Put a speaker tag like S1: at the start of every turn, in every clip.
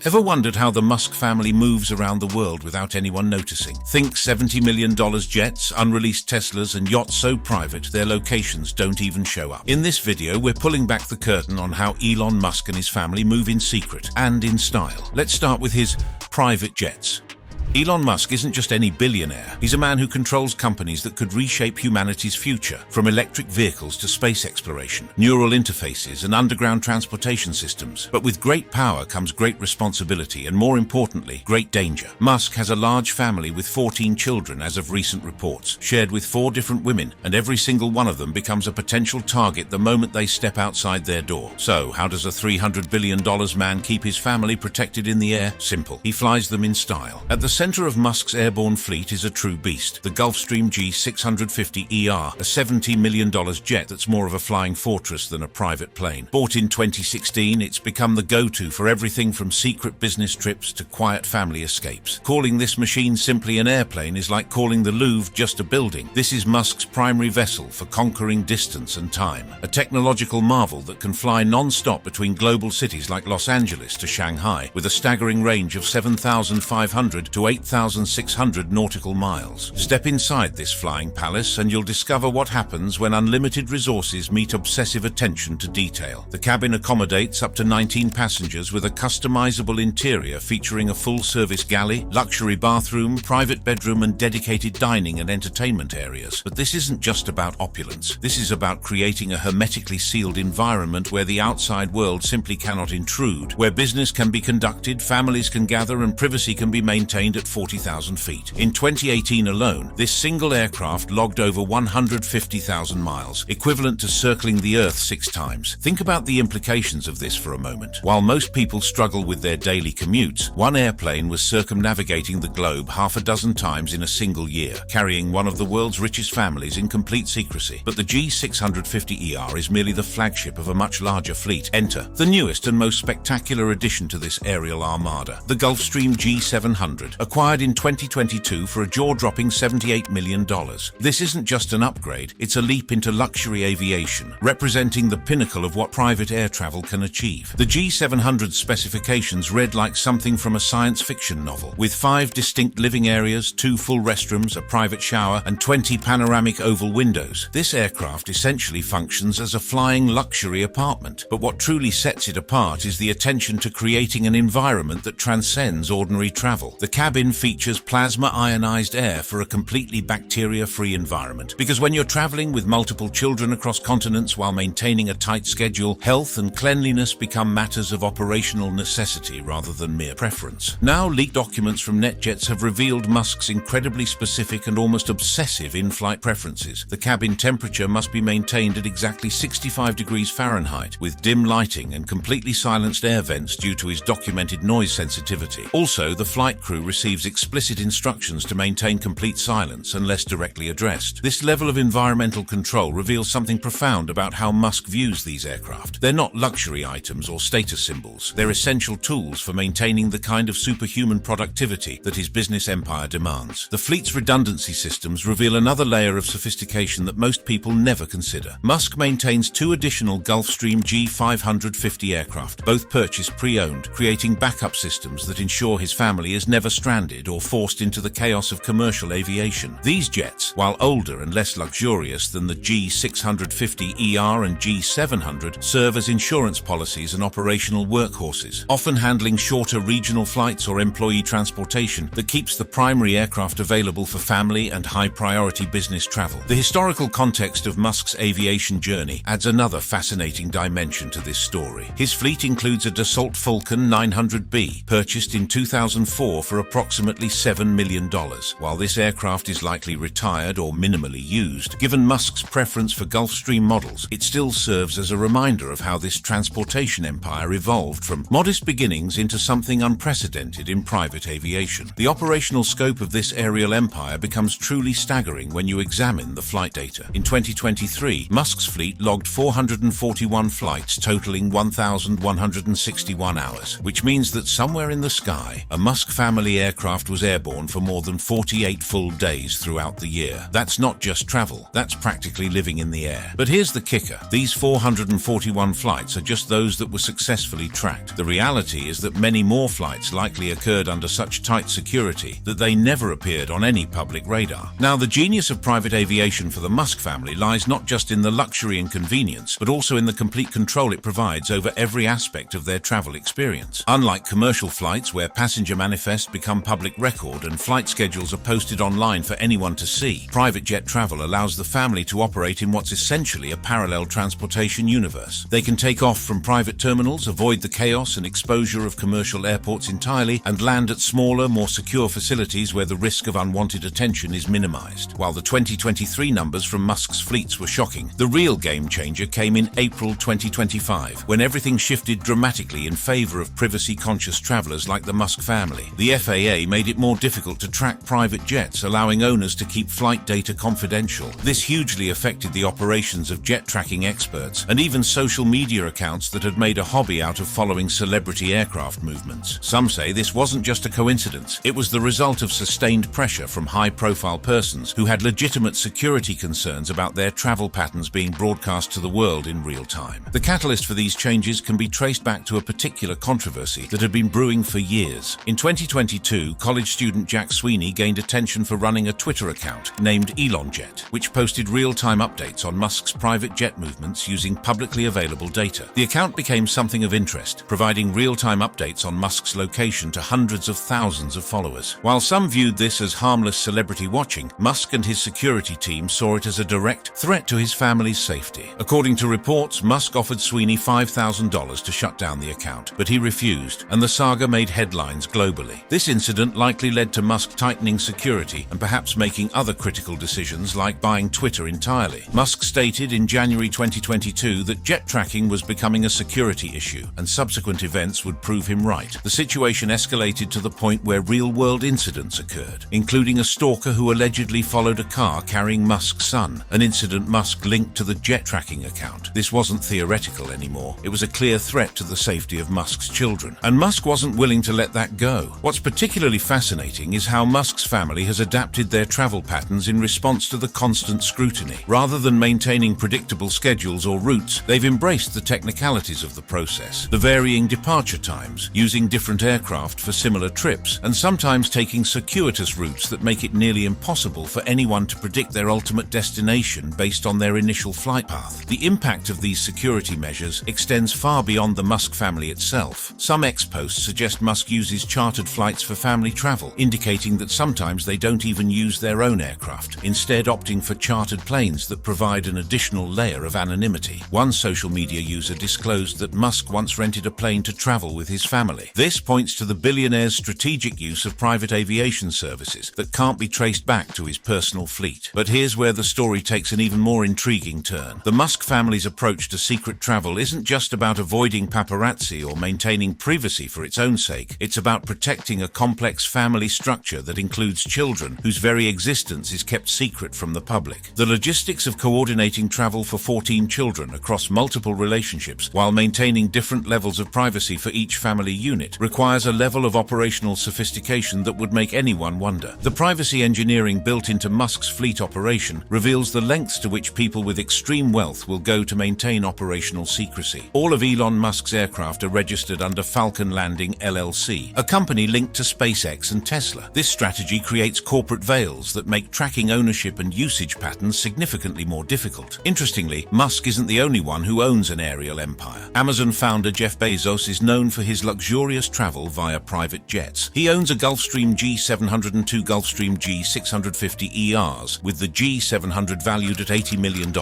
S1: Ever wondered how the Musk family moves around the world without anyone noticing? Think $70 million jets, unreleased Teslas, and yachts so private their locations don't even show up. In this video, we're pulling back the curtain on how Elon Musk and his family move in secret and in style. Let's start with his private jets. Elon Musk isn't just any billionaire. He's a man who controls companies that could reshape humanity's future, from electric vehicles to space exploration, neural interfaces, and underground transportation systems. But with great power comes great responsibility and, more importantly, great danger. Musk has a large family with 14 children as of recent reports, shared with 4 different women, and every single one of them becomes a potential target the moment they step outside their door. So, how does a $300 billion man keep his family protected in the air? Simple. He flies them in style. At the center of Musk's airborne fleet is a true beast, the Gulfstream G650ER, a $70 million jet that's more of a flying fortress than a private plane. Bought in 2016, it's become the go-to for everything from secret business trips to quiet family escapes. Calling this machine simply an airplane is like calling the Louvre just a building. This is Musk's primary vessel for conquering distance and time, a technological marvel that can fly non-stop between global cities like Los Angeles to Shanghai, with a staggering range of 7,500 to 8,600 nautical miles. Step inside this flying palace and you'll discover what happens when unlimited resources meet obsessive attention to detail. The cabin accommodates up to 19 passengers with a customizable interior featuring a full-service galley, luxury bathroom, private bedroom, and dedicated dining and entertainment areas. But this isn't just about opulence. This is about creating a hermetically sealed environment where the outside world simply cannot intrude, where business can be conducted, families can gather, and privacy can be maintained at 40,000 feet. In 2018 alone, this single aircraft logged over 150,000 miles, equivalent to circling the Earth 6 times. Think about the implications of this for a moment. While most people struggle with their daily commutes, one airplane was circumnavigating the globe half a dozen times in a single year, carrying one of the world's richest families in complete secrecy. But the G650ER is merely the flagship of a much larger fleet. Enter the newest and most spectacular addition to this aerial armada, the Gulfstream G700, acquired in 2022 for a jaw-dropping $78 million. This isn't just an upgrade, it's a leap into luxury aviation, representing the pinnacle of what private air travel can achieve. The G700's specifications read like something from a science fiction novel, with 5 distinct living areas, 2 full restrooms, a private shower, and 20 panoramic oval windows. This aircraft essentially functions as a flying luxury apartment. But what truly sets it apart is the attention to creating an environment that transcends ordinary travel. The cabin features plasma ionized air for a completely bacteria-free environment. Because when you're traveling with multiple children across continents while maintaining a tight schedule, health and cleanliness become matters of operational necessity rather than mere preference. Now, leaked documents from NetJets have revealed Musk's incredibly specific and almost obsessive in-flight preferences. The cabin temperature must be maintained at exactly 65 degrees Fahrenheit, with dim lighting and completely silenced air vents due to his documented noise sensitivity. Also, the flight crew receives explicit instructions to maintain complete silence unless directly addressed. This level of environmental control reveals something profound about how Musk views these aircraft. They're not luxury items or status symbols. They're essential tools for maintaining the kind of superhuman productivity that his business empire demands. The fleet's redundancy systems reveal another layer of sophistication that most people never consider. Musk maintains 2 additional Gulfstream G550 aircraft, both purchased pre-owned, creating backup systems that ensure his family is never stranded or forced into the chaos of commercial aviation. These jets, while older and less luxurious than the G650ER and G700, serve as insurance policies and operational workhorses, often handling shorter regional flights or employee transportation that keeps the primary aircraft available for family and high-priority business travel. The historical context of Musk's aviation journey adds another fascinating dimension to this story. His fleet includes a Dassault Falcon 900B, purchased in 2004 for approximately $7 million. While this aircraft is likely retired or minimally used, given Musk's preference for Gulfstream models, it still serves as a reminder of how this transportation empire evolved from modest beginnings into something unprecedented in private aviation. The operational scope of this aerial empire becomes truly staggering when you examine the flight data. In 2023, Musk's fleet logged 441 flights totaling 1,161 hours, which means that somewhere in the sky, a Musk family aircraft aircraft was airborne for more than 48 full days throughout the year. That's not just travel, that's practically living in the air. But here's the kicker. These 441 flights are just those that were successfully tracked. The reality is that many more flights likely occurred under such tight security that they never appeared on any public radar. Now, the genius of private aviation for the Musk family lies not just in the luxury and convenience, but also in the complete control it provides over every aspect of their travel experience. Unlike commercial flights where passenger manifests become public record and flight schedules are posted online for anyone to see, private jet travel allows the family to operate in what's essentially a parallel transportation universe. They can take off from private terminals, avoid the chaos and exposure of commercial airports entirely, and land at smaller, more secure facilities where the risk of unwanted attention is minimized. While the 2023 numbers from Musk's fleets were shocking, the real game changer came in April 2025, when everything shifted dramatically in favor of privacy-conscious travelers like the Musk family. The FAA made it more difficult to track private jets, allowing owners to keep flight data confidential. This hugely affected the operations of jet tracking experts and even social media accounts that had made a hobby out of following celebrity aircraft movements. Some say this wasn't just a coincidence. It was the result of sustained pressure from high-profile persons who had legitimate security concerns about their travel patterns being broadcast to the world in real time. The catalyst for these changes can be traced back to a particular controversy that had been brewing for years. In 2022, college student Jack Sweeney gained attention for running a Twitter account named ElonJet, which posted real-time updates on Musk's private jet movements using publicly available data. The account became something of interest, providing real-time updates on Musk's location to hundreds of thousands of followers. While some viewed this as harmless celebrity watching, Musk and his security team saw it as a direct threat to his family's safety. According to reports, Musk offered Sweeney $5,000 to shut down the account, but he refused, and the saga made headlines globally. This incident likely led to Musk tightening security and perhaps making other critical decisions like buying Twitter entirely. Musk stated in January 2022 that jet tracking was becoming a security issue, and subsequent events would prove him right. The situation escalated to the point where real-world incidents occurred, including a stalker who allegedly followed a car carrying Musk's son, an incident Musk linked to the jet tracking account. This wasn't theoretical anymore. It was a clear threat to the safety of Musk's children, and Musk wasn't willing to let that go. What's particularly fascinating is how Musk's family has adapted their travel patterns in response to the constant scrutiny. Rather than maintaining predictable schedules or routes, they've embraced the technicalities of the process, the varying departure times, using different aircraft for similar trips, and sometimes taking circuitous routes that make it nearly impossible for anyone to predict their ultimate destination based on their initial flight path. The impact of these security measures extends far beyond the Musk family itself. Some ex-posts suggest Musk uses chartered flights for family travel, indicating that sometimes they don't even use their own aircraft, instead opting for chartered planes that provide an additional layer of anonymity. One social media user disclosed that Musk once rented a plane to travel with his family. This points to the billionaire's strategic use of private aviation services that can't be traced back to his personal fleet. But here's where the story takes an even more intriguing turn. The Musk family's approach to secret travel isn't just about avoiding paparazzi or maintaining privacy for its own sake. It's about protecting a complex family structure that includes children whose very existence is kept secret from the public. The logistics of coordinating travel for 14 children across multiple relationships while maintaining different levels of privacy for each family unit requires a level of operational sophistication that would make anyone wonder. The privacy engineering built into Musk's fleet operation reveals the lengths to which people with extreme wealth will go to maintain operational secrecy. All of Elon Musk's aircraft are registered under Falcon Landing LLC, a company linked to SpaceX and Tesla. This strategy creates corporate veils that make tracking ownership and usage patterns significantly more difficult. Interestingly, Musk isn't the only one who owns an aerial empire. Amazon founder Jeff Bezos is known for his luxurious travel via private jets. He owns a Gulfstream G700 and two Gulfstream G650ERs, with the G700 valued at $80 million.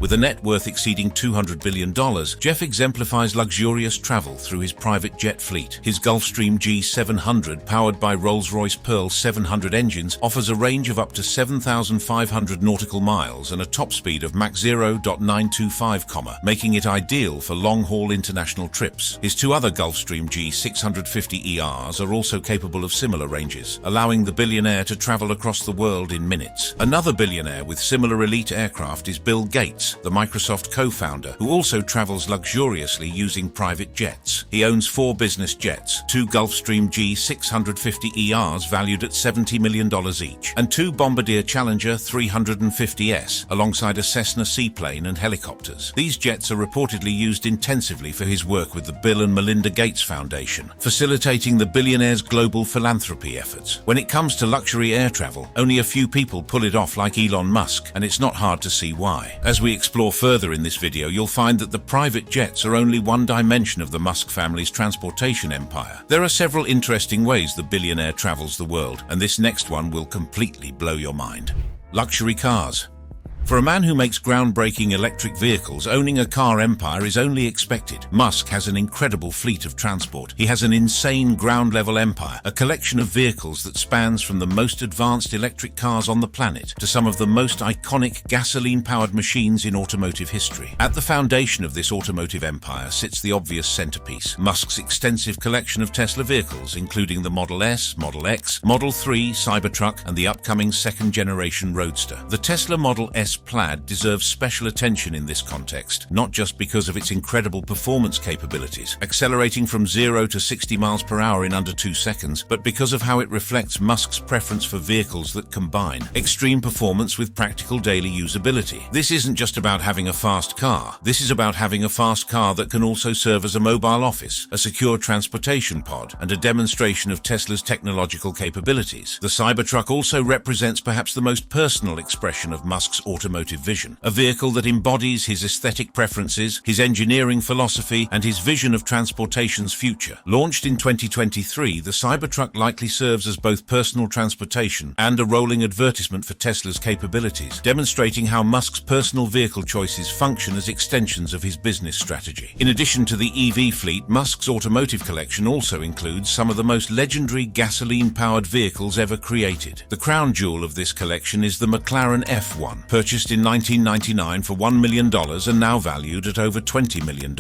S1: With a net worth exceeding $200 billion, Jeff exemplifies luxurious travel through his private jet fleet. His Gulfstream G700, powered by Rolls-Royce Pearl 700 engines, offers a range of up to 7,500 nautical miles and a top speed of Mach 0.925, making it ideal for long-haul international trips. His two other Gulfstream G650ERs are also capable of similar ranges, allowing the billionaire to travel across the world in minutes. Another billionaire with similar elite aircraft is Bill Gates, the Microsoft co-founder, who also travels luxuriously using private jets. He owns 4 business jets, two Gulfstream G650 150 ERs valued at $70 million each, and 2 Bombardier Challenger 350S, alongside a Cessna seaplane and helicopters. These jets are reportedly used intensively for his work with the Bill and Melinda Gates Foundation, facilitating the billionaire's global philanthropy efforts. When it comes to luxury air travel, only a few people pull it off like Elon Musk, and it's not hard to see why. As we explore further in this video, you'll find that the private jets are only one dimension of the Musk family's transportation empire. There are several interesting ways the billionaire travels the world, and this next one will completely blow your mind. Luxury cars. For a man who makes groundbreaking electric vehicles, owning a car empire is only expected. Musk has an incredible fleet of transport. He has an insane ground-level empire, a collection of vehicles that spans from the most advanced electric cars on the planet to some of the most iconic gasoline-powered machines in automotive history. At the foundation of this automotive empire sits the obvious centerpiece, Musk's extensive collection of Tesla vehicles, including the Model S, Model X, Model 3, Cybertruck, and the upcoming second-generation Roadster. The Tesla Model S Plaid deserves special attention in this context, not just because of its incredible performance capabilities, accelerating from 0 to 60 miles per hour in under 2 seconds, but because of how it reflects Musk's preference for vehicles that combine extreme performance with practical daily usability. This isn't just about having a fast car. This is about having a fast car that can also serve as a mobile office, a secure transportation pod, and a demonstration of Tesla's technological capabilities. The Cybertruck also represents perhaps the most personal expression of Musk's automotive vision, a vehicle that embodies his aesthetic preferences, his engineering philosophy, and his vision of transportation's future. Launched in 2023, the Cybertruck likely serves as both personal transportation and a rolling advertisement for Tesla's capabilities, demonstrating how Musk's personal vehicle choices function as extensions of his business strategy. In addition to the EV fleet, Musk's automotive collection also includes some of the most legendary gasoline-powered vehicles ever created. The crown jewel of this collection is the McLaren F1, purchased in 1999 for $1 million and now valued at over $20 million.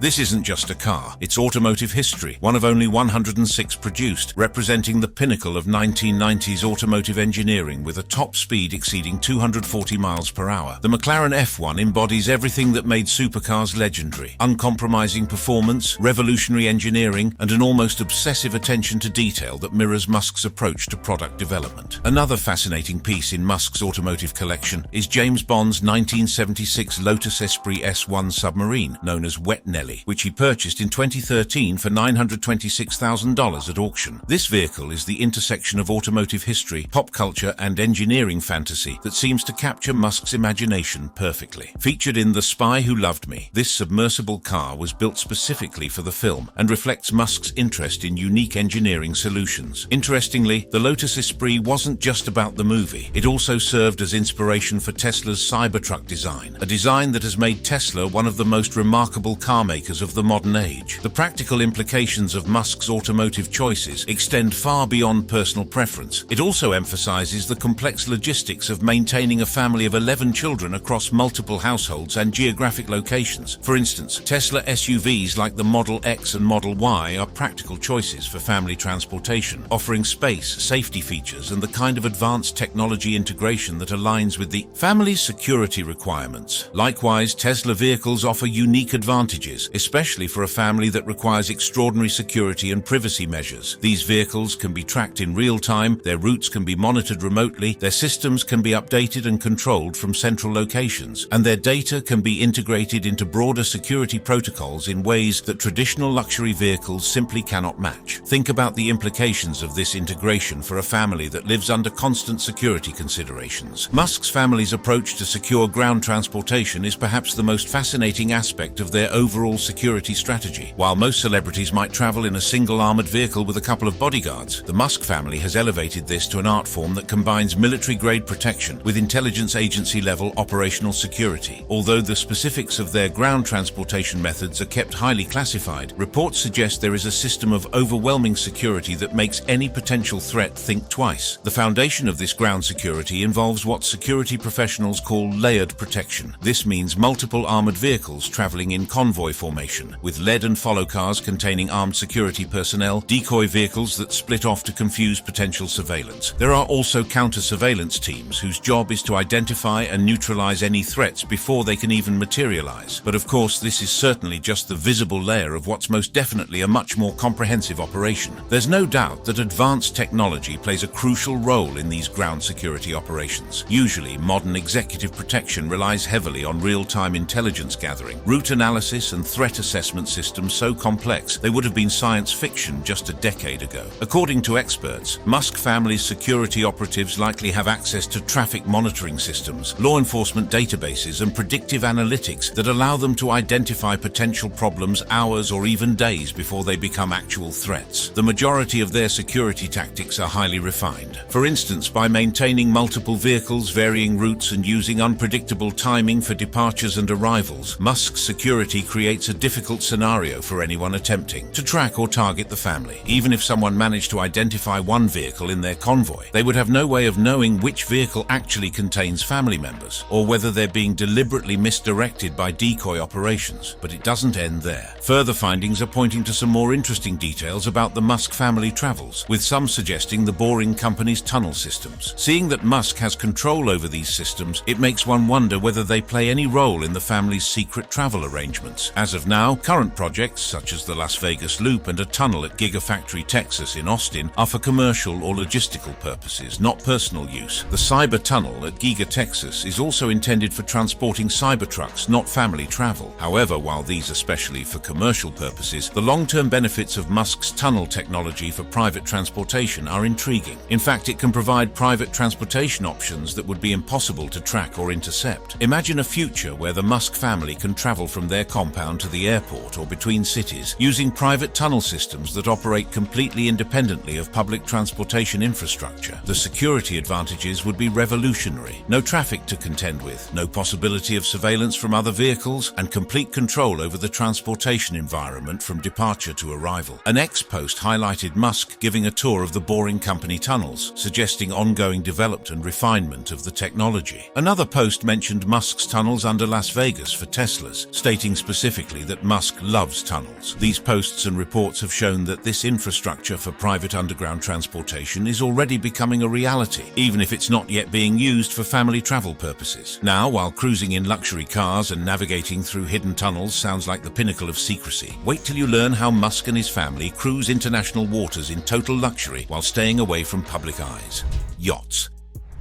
S1: This isn't just a car, it's automotive history, one of only 106 produced, representing the pinnacle of 1990s automotive engineering with a top speed exceeding 240 miles per hour. The McLaren F1 embodies everything that made supercars legendary: uncompromising performance, revolutionary engineering, and an almost obsessive attention to detail that mirrors Musk's approach to product development. Another fascinating piece in Musk's automotive collection is James Bond's 1976 Lotus Esprit S1 submarine, known as Wet Nelly, which he purchased in 2013 for $926,000 at auction. This vehicle is the intersection of automotive history, pop culture, and engineering fantasy that seems to capture Musk's imagination perfectly. Featured in The Spy Who Loved Me, this submersible car was built specifically for the film and reflects Musk's interest in unique engineering solutions. Interestingly, the Lotus Esprit wasn't just about the movie. It also served as inspiration for Tesla's Cybertruck design, a design that has made Tesla one of the most remarkable car makers of the modern age. The practical implications of Musk's automotive choices extend far beyond personal preference. It also emphasizes the complex logistics of maintaining a family of 11 children across multiple households and geographic locations. For instance, Tesla SUVs like the Model X and Model Y are practical choices for family transportation, offering space, safety features, and the kind of advanced technology integration that aligns with the family's security requirements. Likewise, Tesla vehicles offer unique advantages, especially for a family that requires extraordinary security and privacy measures. These vehicles can be tracked in real time, their routes can be monitored remotely, their systems can be updated and controlled from central locations, and their data can be integrated into broader security protocols in ways that traditional luxury vehicles simply cannot match. Think about the implications of this integration for a family that lives under constant security considerations. Musk's family's approach to secure ground transportation is perhaps the most fascinating aspect of their overall security strategy. While most celebrities might travel in a single armored vehicle with a couple of bodyguards, the Musk family has elevated this to an art form that combines military-grade protection with intelligence agency-level operational security. Although the specifics of their ground transportation methods are kept highly classified, reports suggest there is a system of overwhelming security that makes any potential threat think twice. The foundation of this ground security involves what security professionals professionals call layered protection. This means multiple armored vehicles traveling in convoy formation, with lead and follow cars containing armed security personnel, decoy vehicles that split off to confuse potential surveillance. There are also counter-surveillance teams whose job is to identify and neutralize any threats before they can even materialize. But of course, this is certainly just the visible layer of what's most definitely a much more comprehensive operation. There's no doubt that advanced technology plays a crucial role in these ground security operations. Usually, modern executive protection relies heavily on real-time intelligence gathering, route analysis, and threat assessment systems so complex they would have been science fiction just a decade ago. According to experts, Musk family's security operatives likely have access to traffic monitoring systems, law enforcement databases, and predictive analytics that allow them to identify potential problems hours or even days before they become actual threats. The majority of their security tactics are highly refined. For instance, by maintaining multiple vehicles, varying routes, and using unpredictable timing for departures and arrivals, Musk's security creates a difficult scenario for anyone attempting to track or target the family. Even if someone managed to identify one vehicle in their convoy, they would have no way of knowing which vehicle actually contains family members, or whether they're being deliberately misdirected by decoy operations. But it doesn't end there. Further findings are pointing to some more interesting details about the Musk family travels, with some suggesting the Boring Company's tunnel systems. Seeing that Musk has control over these systems, it makes one wonder whether they play any role in the family's secret travel arrangements. As of now, current projects such as the Las Vegas Loop and a tunnel at Gigafactory Texas in Austin are for commercial or logistical purposes, not personal use. The Cyber Tunnel at Giga Texas is also intended for transporting Cybertrucks, not family travel. However, while these are specially for commercial purposes, the long-term benefits of Musk's tunnel technology for private transportation are intriguing. In fact, it can provide private transportation options that would be impossible to track or intercept. Imagine a future where the Musk family can travel from their compound to the airport or between cities using private tunnel systems that operate completely independently of public transportation infrastructure. The security advantages would be revolutionary. No traffic to contend with, no possibility of surveillance from other vehicles, and complete control over the transportation environment from departure to arrival. An X-post highlighted Musk giving a tour of the Boring Company tunnels, suggesting ongoing development and refinement of the technology. Another post mentioned Musk's tunnels under Las Vegas for Teslas, stating specifically that Musk loves tunnels. These posts and reports have shown that this infrastructure for private underground transportation is already becoming a reality, even if it's not yet being used for family travel purposes. Now, while cruising in luxury cars and navigating through hidden tunnels sounds like the pinnacle of secrecy, wait till you learn how Musk and his family cruise international waters in total luxury while staying away from public eyes. Yachts.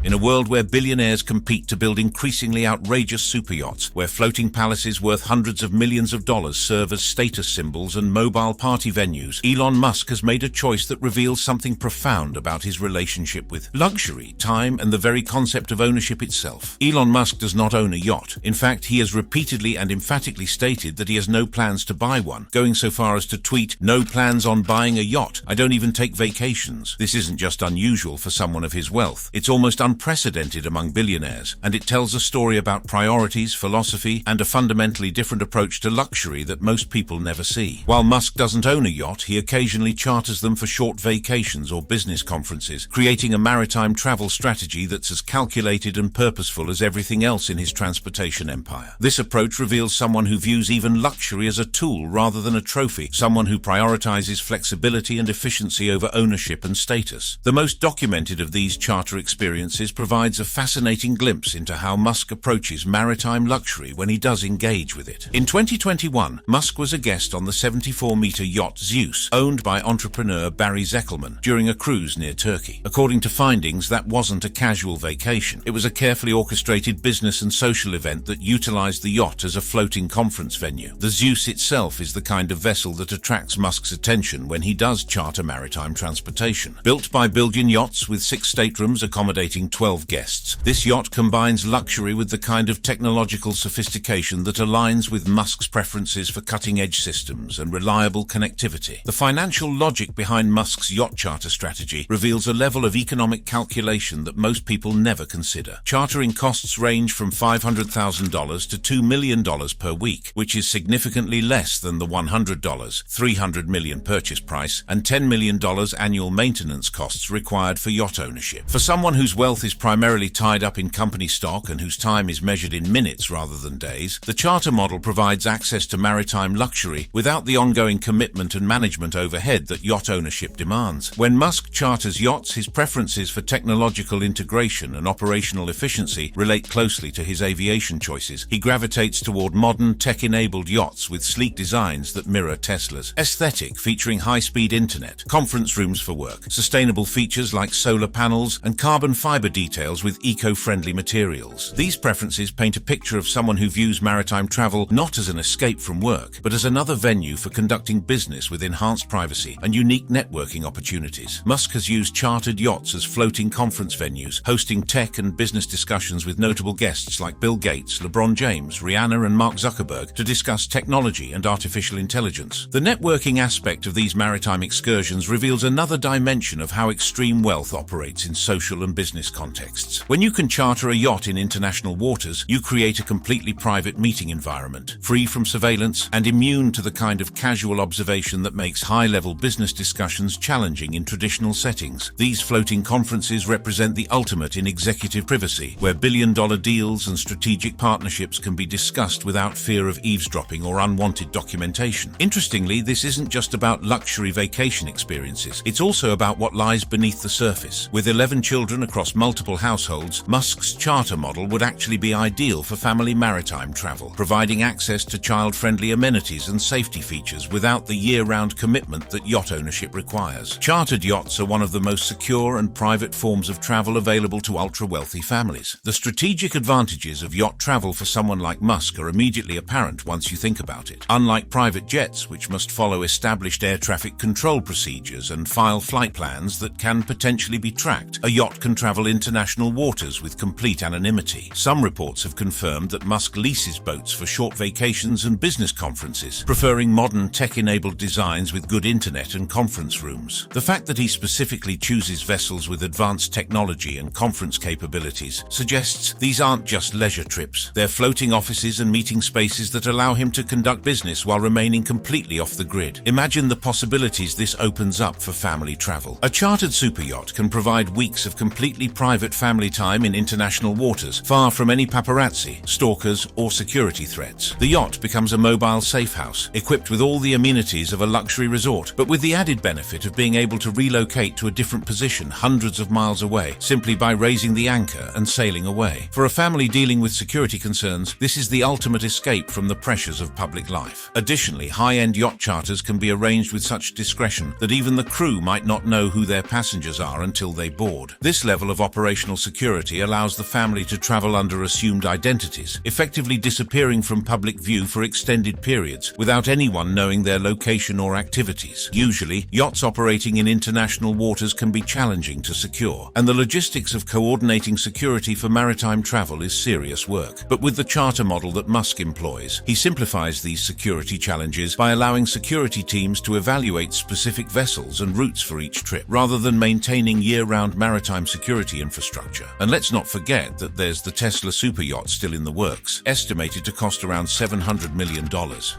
S1: In a world where billionaires compete to build increasingly outrageous super yachts, where floating palaces worth hundreds of millions of dollars serve as status symbols and mobile party venues, Elon Musk has made a choice that reveals something profound about his relationship with luxury, time, and the very concept of ownership itself. Elon Musk does not own a yacht. In fact, he has repeatedly and emphatically stated that he has no plans to buy one, going so far as to tweet, "No plans on buying a yacht. I don't even take vacations." This isn't just unusual for someone of his wealth. It's almost unprecedented among billionaires, and it tells a story about priorities, philosophy, and a fundamentally different approach to luxury that most people never see. While Musk doesn't own a yacht, he occasionally charters them for short vacations or business conferences, creating a maritime travel strategy that's as calculated and purposeful as everything else in his transportation empire. This approach reveals someone who views even luxury as a tool rather than a trophy, someone who prioritizes flexibility and efficiency over ownership and status. The most documented of these charter experiences provides a fascinating glimpse into how Musk approaches maritime luxury when he does engage with it. In 2021, Musk was a guest on the 74-meter yacht Zeus, owned by entrepreneur Barry Zeckelman, during a cruise near Turkey. According to findings, that wasn't a casual vacation. It was a carefully orchestrated business and social event that utilized the yacht as a floating conference venue. The Zeus itself is the kind of vessel that attracts Musk's attention when he does charter maritime transportation. Built by Billion Yachts with 6 staterooms accommodating 12 guests, this yacht combines luxury with the kind of technological sophistication that aligns with Musk's preferences for cutting-edge systems and reliable connectivity. The financial logic behind Musk's yacht charter strategy reveals a level of economic calculation that most people never consider. Chartering costs range from $500,000 to $2 million per week, which is significantly less than the $100, $300 million purchase price and $10 million annual maintenance costs required for yacht ownership. For someone whose wealth wealth is primarily tied up in company stock and whose time is measured in minutes rather than days, the charter model provides access to maritime luxury without the ongoing commitment and management overhead that yacht ownership demands. When Musk charters yachts, his preferences for technological integration and operational efficiency relate closely to his aviation choices. He gravitates toward modern, tech-enabled yachts with sleek designs that mirror Tesla's. Aesthetic, featuring high-speed internet, conference rooms for work, sustainable features like solar panels, and carbon fiber details with eco-friendly materials. These preferences paint a picture of someone who views maritime travel not as an escape from work, but as another venue for conducting business with enhanced privacy and unique networking opportunities. Musk has used chartered yachts as floating conference venues, hosting tech and business discussions with notable guests like Bill Gates, LeBron James, Rihanna, and Mark Zuckerberg to discuss technology and artificial intelligence. The networking aspect of these maritime excursions reveals another dimension of how extreme wealth operates in social and business contexts. When you can charter a yacht in international waters, you create a completely private meeting environment, free from surveillance and immune to the kind of casual observation that makes high-level business discussions challenging in traditional settings. These floating conferences represent the ultimate in executive privacy, where billion-dollar deals and strategic partnerships can be discussed without fear of eavesdropping or unwanted documentation. Interestingly, this isn't just about luxury vacation experiences. It's also about what lies beneath the surface. With 11 children across multiple households, Musk's charter model would actually be ideal for family maritime travel, providing access to child-friendly amenities and safety features without the year-round commitment that yacht ownership requires. Chartered yachts are one of the most secure and private forms of travel available to ultra-wealthy families. The strategic advantages of yacht travel for someone like Musk are immediately apparent once you think about it. Unlike private jets, which must follow established air traffic control procedures and file flight plans that can potentially be tracked, a yacht can travel international waters with complete anonymity. Some reports have confirmed that Musk leases boats for short vacations and business conferences, preferring modern tech-enabled designs with good internet and conference rooms. The fact that he specifically chooses vessels with advanced technology and conference capabilities suggests these aren't just leisure trips. They're floating offices and meeting spaces that allow him to conduct business while remaining completely off the grid. Imagine the possibilities this opens up for family travel. A chartered superyacht can provide weeks of completely private family time in international waters, far from any paparazzi, stalkers, or security threats. The yacht becomes a mobile safe house, equipped with all the amenities of a luxury resort, but with the added benefit of being able to relocate to a different position hundreds of miles away, simply by raising the anchor and sailing away. For a family dealing with security concerns, this is the ultimate escape from the pressures of public life. Additionally, high-end yacht charters can be arranged with such discretion that even the crew might not know who their passengers are until they board. This level of operational security allows the family to travel under assumed identities, effectively disappearing from public view for extended periods without anyone knowing their location or activities. Usually, yachts operating in international waters can be challenging to secure, and the logistics of coordinating security for maritime travel is serious work. But with the charter model that Musk employs, he simplifies these security challenges by allowing security teams to evaluate specific vessels and routes for each trip, rather than maintaining year-round maritime security infrastructure. And let's not forget that there's the Tesla superyacht still in the works, estimated to cost around $700 million.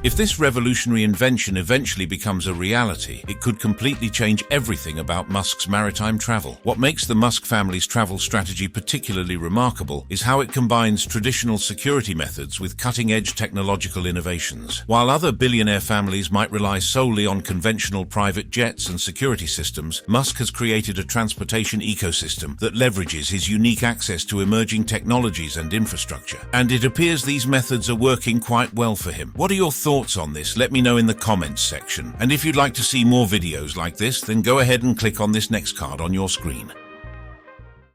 S1: If this revolutionary invention eventually becomes a reality, it could completely change everything about Musk's maritime travel. What makes the Musk family's travel strategy particularly remarkable is how it combines traditional security methods with cutting-edge technological innovations. While other billionaire families might rely solely on conventional private jets and security systems, Musk has created a transportation ecosystem that leverages his unique access to emerging technologies and infrastructure. And it appears these methods are working quite well for him. What are your thoughts on this? Let me know in the comments section. And if you'd like to see more videos like this, then go ahead and click on this next card on your screen.